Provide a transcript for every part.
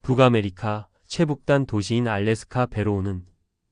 북아메리카 최북단 도시인 알래스카 베로우는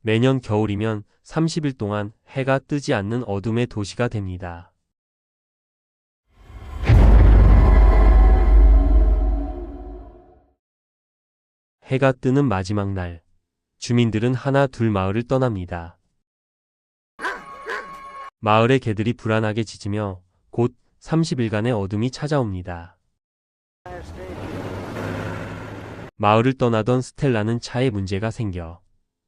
매년 겨울이면 30일 동안 해가 뜨지 않는 어둠의 도시가 됩니다. 해가 뜨는 마지막 날, 주민들은 하나 둘 마을을 떠납니다. 마을의 개들이 불안하게 짖으며 곧 30일간의 어둠이 찾아옵니다. 마을을 떠나던 스텔라는 차에 문제가 생겨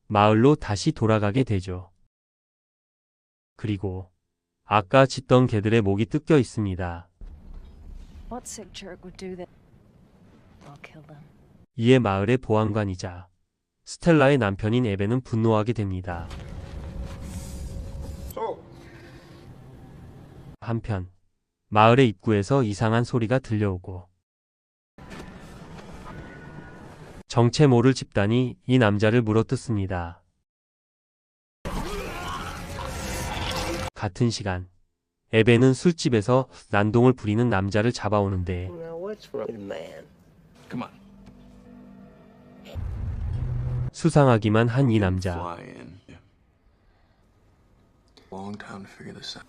마을로 다시 돌아가게 되죠. 그리고 아까 짖던 개들의 목이 뜯겨 있습니다. What sick jerk would do that? I'll kill them. 이에 마을의 보안관이자 스텔라의 남편인 에벤은 분노하게 됩니다. 한편 마을의 입구에서 이상한 소리가 들려오고 정체 모를 집단이 이 남자를 물어뜯습니다. 같은 시간 에벤은 술집에서 난동을 부리는 남자를 잡아오는데 수상하기만 한 이 남자.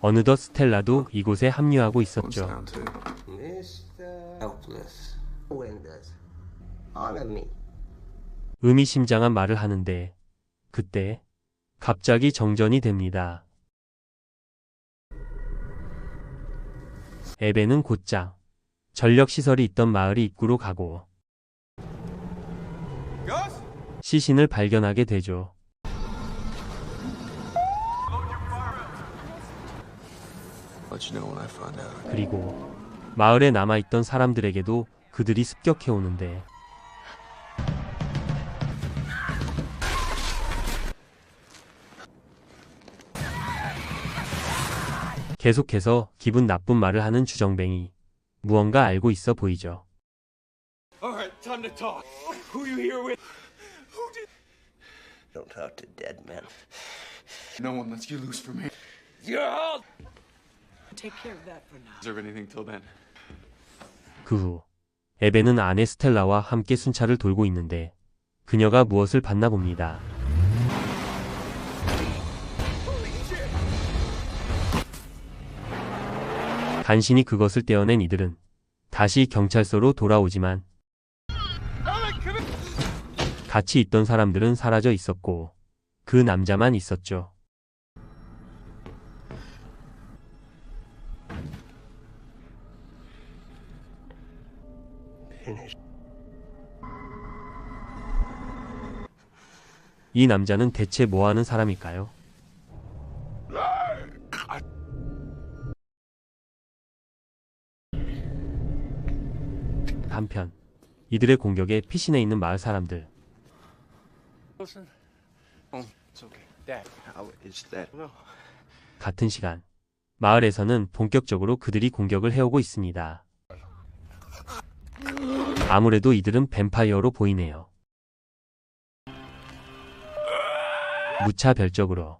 어느덧 스텔라도 이곳에 합류하고 있었죠. 의미심장한 말을 하는데 그때 갑자기 정전이 됩니다. 에벤은 곧장 전력시설이 있던 마을의 입구로 가고 시신을 발견하게 되죠. 그리고 마을에 남아있던 사람들에게도 그들이 습격해 오는데 계속해서 기분 나쁜 말을 하는 주정뱅이. 무언가 알고 있어 보이죠. Alright, time to talk. Who you here with? Who did? Don't talk to dead men. No one lets you loose from me. You're all. Take care of that for now. Deserve anything till then. 그 후 에벤은 아내 스텔라와 함께 순찰을 돌고 있는데 그녀가 무엇을 봤나 봅니다. 간신히 그것을 떼어낸 이들은 다시 경찰서로 돌아오지만 같이 있던 사람들은 사라져 있었고 그 남자만 있었죠. 이 남자는 대체 뭐 하는 사람일까요? 한편 이들의 공격에 피신해 있는 마을 사람들. Listen. Oh, it's okay. Dad, how is that? No. 같은 시간 마을에서는 본격적으로 그들이 공격을 해오고 있습니다. 아무래도 이들은 뱀파이어로 보이네요. 무차별적으로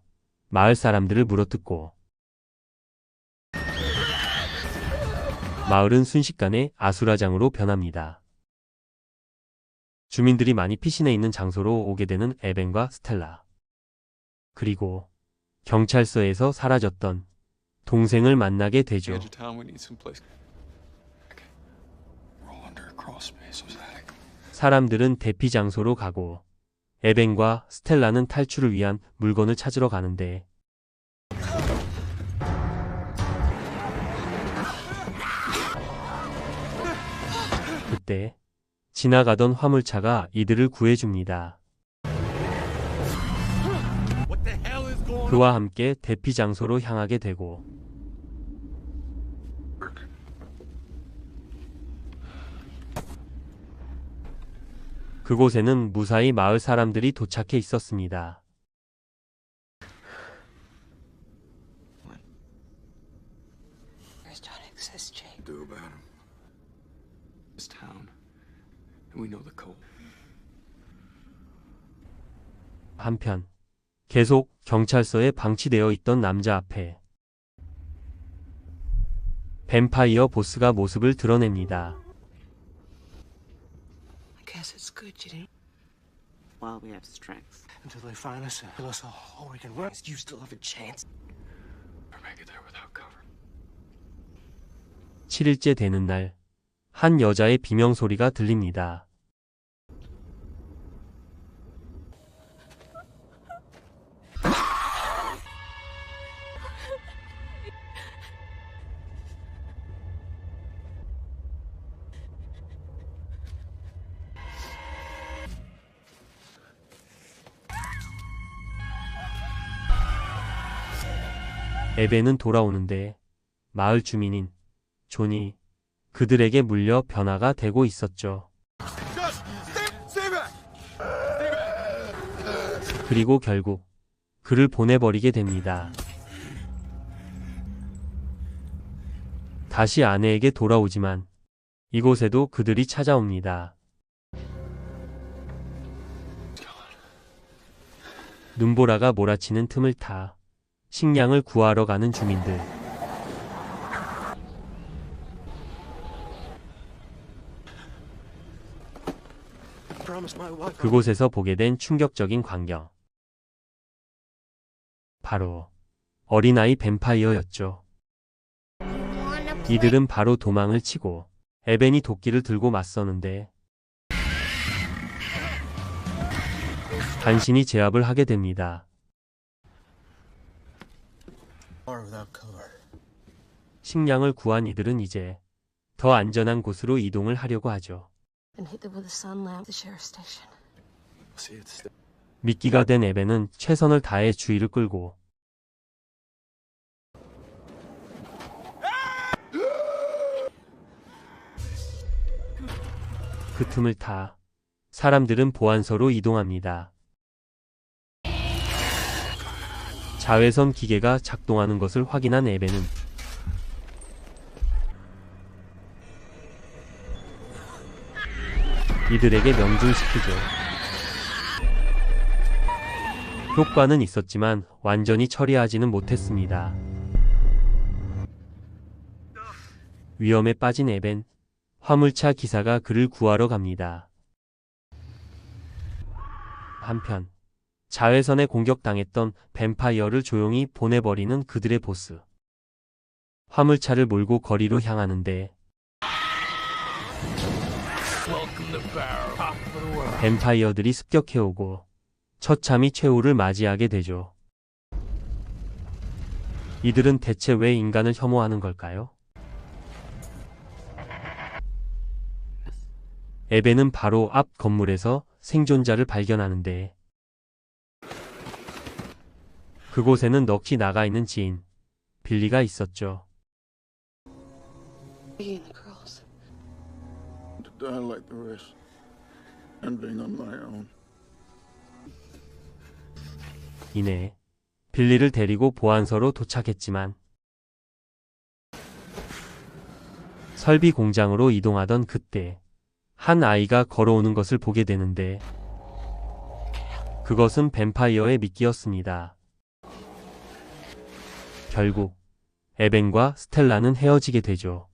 마을 사람들을 물어뜯고 마을은 순식간에 아수라장으로 변합니다. 주민들이 많이 피신해 있는 장소로 오게 되는 에벤과 스텔라. 그리고 경찰서에서 사라졌던 동생을 만나게 되죠. Edge of town, we need some place. Roll under a crawl space. Was that it? 사람들은 대피 장소로 가고 에벤과 스텔라는 탈출을 위한 물건을 찾으러 가는데 그때 지나가던 화물차가 이들을 구해줍니다. 그와 함께 대피 장소로 향하게 되고 그곳에는 무사히 마을 사람들이 도착해 있었습니다. Where's John exist, Jake? Do about him. This town, and we know the code. 한편 계속 경찰서에 방치되어 있던 남자 앞에 뱀파이어 보스가 모습을 드러냅니다. I guess Yes, it's good, you didn't. While we have strength. Until they find us and kill us all we can run. You still have a chance. Or make it there without cover. 7일째 되는 날, 한 여자의 비명소리가 들립니다. 에벤은 돌아오는데 마을 주민인 존이 그들에게 물려 변화가 되고 있었죠. 그리고 결국 그를 보내버리게 됩니다. 다시 아내에게 돌아오지만 이곳에도 그들이 찾아옵니다. 눈보라가 몰아치는 틈을 타 식량을 구하러 가는 주민들. 그곳에서 보게 된 충격적인 광경. 바로 어린아이 뱀파이어였죠. 이들은 바로 도망을 치고 에벤이 도끼를 들고 맞서는데 간신히 제압을 하게 됩니다. 식량을 구한 이들은 이제 더 안전한 곳으로 이동을 하려고 하죠. And hit them with a sun lamp at the sheriff's station. See, it's 미끼가 된 에벤은 최선을 다해 주의를 끌고 그 틈을 타 사람들은 보안소로 이동합니다. 자외선 기계가 작동하는 것을 확인한 에벤은 이들에게 명중시키죠. 효과는 있었지만 완전히 처리하지는 못했습니다. 위험에 빠진 에벤, 화물차 기사가 그를 구하러 갑니다. 한편 자외선에 공격당했던 뱀파이어를 조용히 보내버리는 그들의 보스. 화물차를 몰고 거리로 향하는데 뱀파이어들이 습격해오고 처참히 최후를 맞이하게 되죠. 이들은 대체 왜 인간을 혐오하는 걸까요? 에벤은 바로 앞 건물에서 생존자를 발견하는데 그곳에는 넋이 나가 있는 지인 빌리가 있었죠. Me and the girls. To die like the rest, ending on my own. 이내 빌리를 데리고 보안소로 도착했지만 설비 공장으로 이동하던 그때 한 아이가 걸어오는 것을 보게 되는데 그것은 뱀파이어의 미끼였습니다. 결국 에벤과 스텔라는 헤어지게 되죠.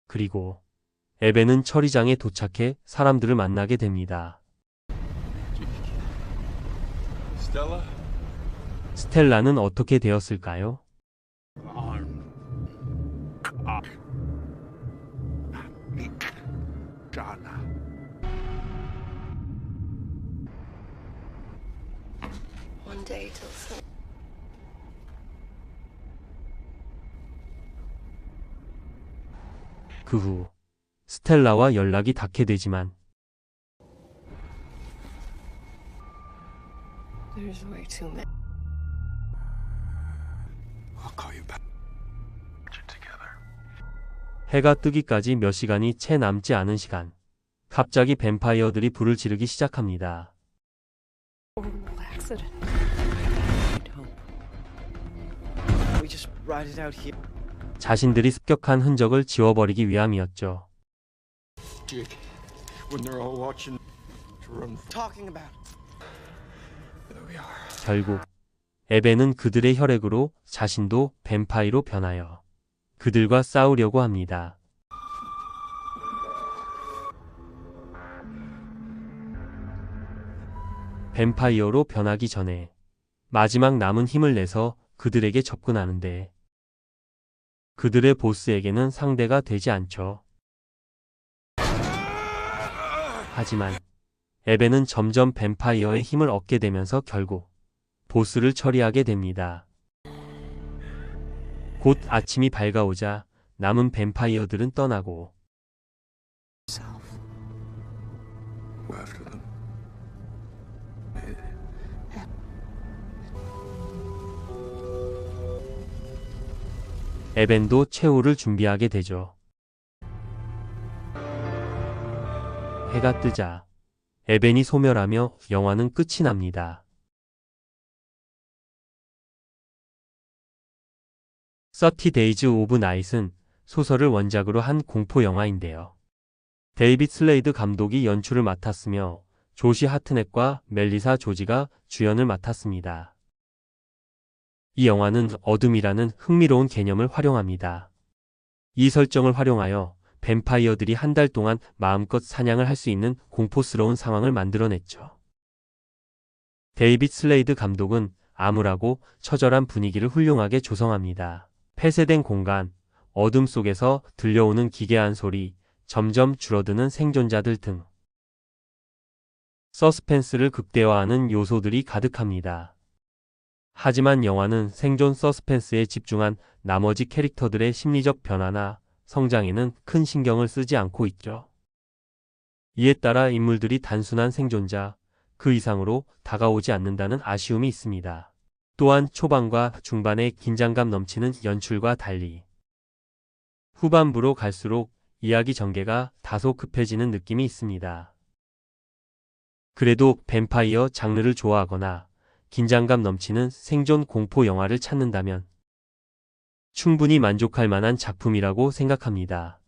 그리고 에벤은 처리장에 도착해 사람들을 만나게 됩니다. Stella? 스텔라는 어떻게 되었을까요? Jana. One day till sun. 그 후 스텔라와 연락이 닿게 되지만 There's way too many. I'll call you back. Get together. 해가 뜨기까지 몇 시간이 채 남지 않은 시간. 갑자기 뱀파이어들이 불을 지르기 시작합니다. Horrible accident. We just ride it out here. 자신들이 습격한 흔적을 지워버리기 위함이었죠. When they're all watching to run. Talking about. There we are. 결국 에벤은 그들의 혈액으로 자신도 뱀파이로 변하여 그들과 싸우려고 합니다. 뱀파이어로 변하기 전에 마지막 남은 힘을 내서 그들에게 접근하는데 그들의 보스에게는 상대가 되지 않죠. 하지만 에벤은 점점 뱀파이어의 힘을 얻게 되면서 결국 보스를 처리하게 됩니다. 곧 아침이 밝아오자 남은 뱀파이어들은 떠나고 Go after them. 에벤도 최후를 준비하게 되죠. 해가 뜨자 에벤이 소멸하며 영화는 끝이 납니다. 30 Days of Night은 소설을 원작으로 한 공포 영화인데요. 데이빗 슬레이드 감독이 연출을 맡았으며 조시 하트넷과 멜리사 조지가 주연을 맡았습니다. 이 영화는 어둠이라는 흥미로운 개념을 활용합니다. 이 설정을 활용하여 뱀파이어들이 한 달 동안 마음껏 사냥을 할 수 있는 공포스러운 상황을 만들어냈죠. 데이빗 슬레이드 감독은 암울하고 처절한 분위기를 훌륭하게 조성합니다. 폐쇄된 공간, 어둠 속에서 들려오는 기괴한 소리, 점점 줄어드는 생존자들 등 서스펜스를 극대화하는 요소들이 가득합니다. 하지만 영화는 생존 서스펜스에 집중한 나머지 캐릭터들의 심리적 변화나 성장에는 큰 신경을 쓰지 않고 있죠. 이에 따라 인물들이 단순한 생존자, 그 이상으로 다가오지 않는다는 아쉬움이 있습니다. 또한 초반과 중반의 긴장감 넘치는 연출과 달리 후반부로 갈수록 이야기 전개가 다소 급해지는 느낌이 있습니다. 그래도 뱀파이어 장르를 좋아하거나 긴장감 넘치는 생존 공포 영화를 찾는다면 충분히 만족할 만한 작품이라고 생각합니다.